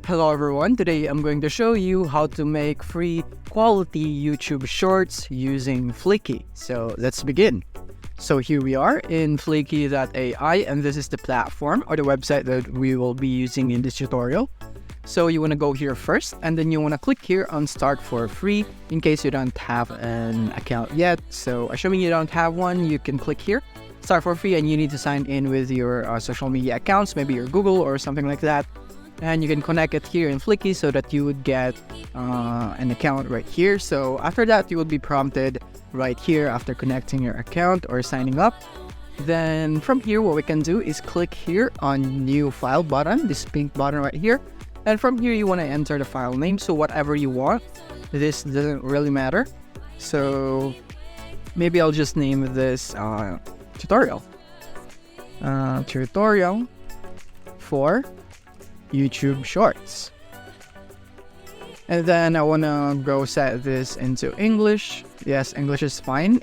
Hello everyone, today I'm going to show you how to make free quality YouTube shorts using Fliki. So let's begin. So here we are in Fliki.ai, and this is the platform or the website that we will be using in this tutorial. So you want to go here first, and then you want to click here on start for free in case you don't have an account yet. So assuming you don't have one, you can click here, start for free, and you need to sign in with your social media accounts, maybe your Google or something like that. And you can connect it here in Fliki so that you would get an account right here. So after that, you will be prompted right here after connecting your account or signing up. Then from here, what we can do is click here on new file button, this pink button right here. And from here, you want to enter the file name. So whatever you want, this doesn't really matter. So maybe I'll just name this tutorial. Tutorial for YouTube Shorts. And then I want to go set this into English. Yes, English is fine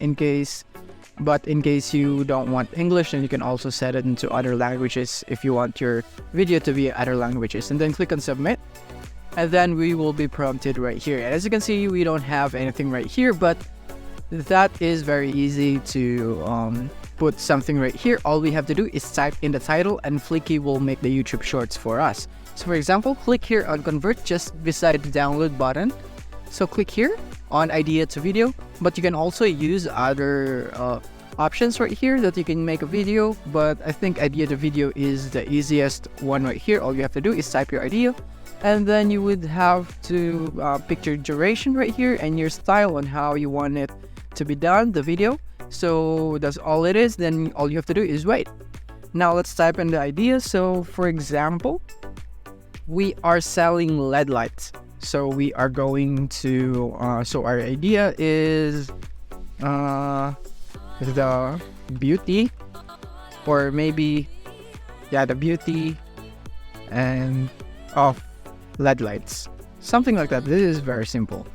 but in case you don't want English, then you can also set it into other languages if you want your video to be other languages. And then click on submit. And then we will be prompted right here. And as you can see, we don't have anything right here, but that is very easy to put something right here. All we have to do is type in the title and Fliki will make the YouTube Shorts for us. So for example, click here on convert just beside the download button. So click here on idea to video, but you can also use other options right here that you can make a video, but I think idea to video is the easiest one right here. All you have to do is type your idea, and then you would have to pick your duration right here and your style on how you want it to be done, the video. So that's all it is. Then all you have to do is wait. Now let's type in the idea. So for example, we are selling LED lights. So we are going to, so our idea is the beauty, or maybe, yeah, the beauty and of LED lights. Something like that. This is very simple.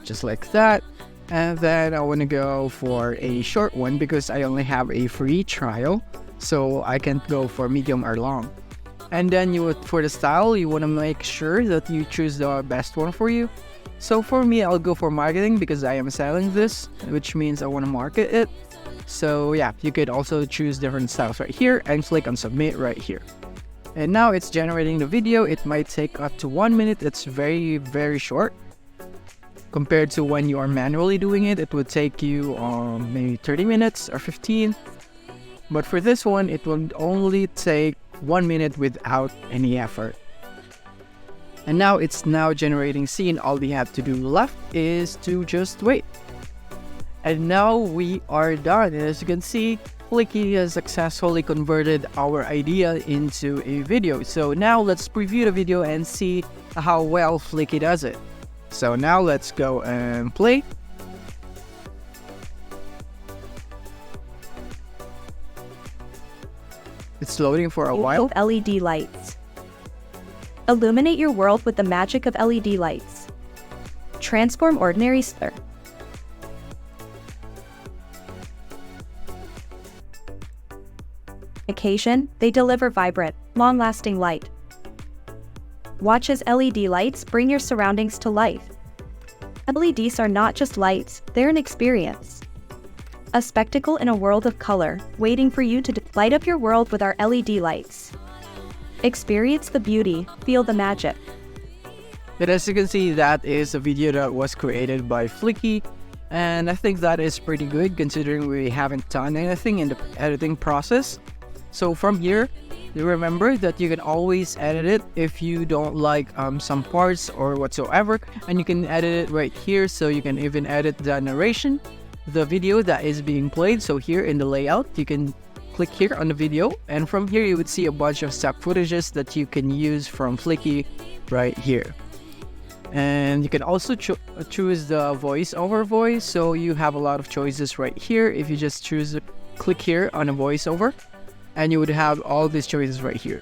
Just like that. And then I want to go for a short one because I only have a free trial. So I can't go for medium or long. And then for the style, you want to make sure that you choose the best one for you. So for me, I'll go for marketing because I am selling this, which means I want to market it. So yeah, you could also choose different styles right here and click on submit right here. And now it's generating the video. It might take up to 1 minute. It's very, very short. Compared to when you are manually doing it, it would take you maybe 30 minutes or 15. But for this one, it will only take 1 minute without any effort. And now it's generating scene. All we have to do left is to just wait. And now we are done. And as you can see, Fliki has successfully converted our idea into a video. So now let's preview the video and see how well Fliki does it. So now let's go and play. It's loading for a while. LED lights. Illuminate your world with the magic of LED lights. Transform ordinary splendor. Occasion, they deliver vibrant, long-lasting light. Watch as LED lights bring your surroundings to life. LEDs are not just lights, they're an experience. A spectacle in a world of color, waiting for you to light up your world with our LED lights. Experience the beauty, feel the magic. But as you can see, that is a video that was created by Fliki. And I think that is pretty good considering we haven't done anything in the editing process. So from here, remember that you can always edit it if you don't like some parts or whatsoever. And you can edit it right here, so you can even edit the narration, the video that is being played. So here in the layout, you can click here on the video, and from here you would see a bunch of stock footages that you can use from Fliki right here. And you can also choose the voiceover voice, so you have a lot of choices right here. If you just click here on a voiceover, and you would have all these choices right here.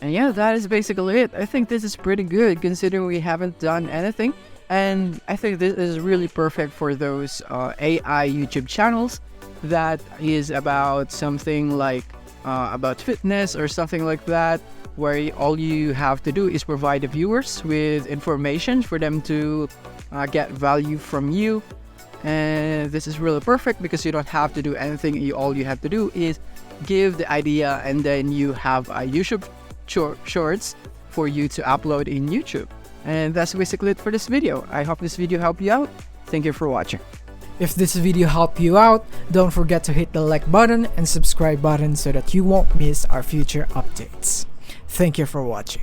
And yeah, that is basically it. I think this is pretty good considering we haven't done anything. And I think this is really perfect for those AI YouTube channels that is about something like about fitness or something like that. where all you have to do is provide the viewers with information for them to get value from you. And this is really perfect because you don't have to do anything. All you have to do is give the idea, and then you have a YouTube shorts for you to upload in YouTube. And that's basically it for this video. I hope this video helped you out. Thank you for watching. If this video helped you out, don't forget to hit the like button and subscribe button so that you won't miss our future updates. Thank you for watching.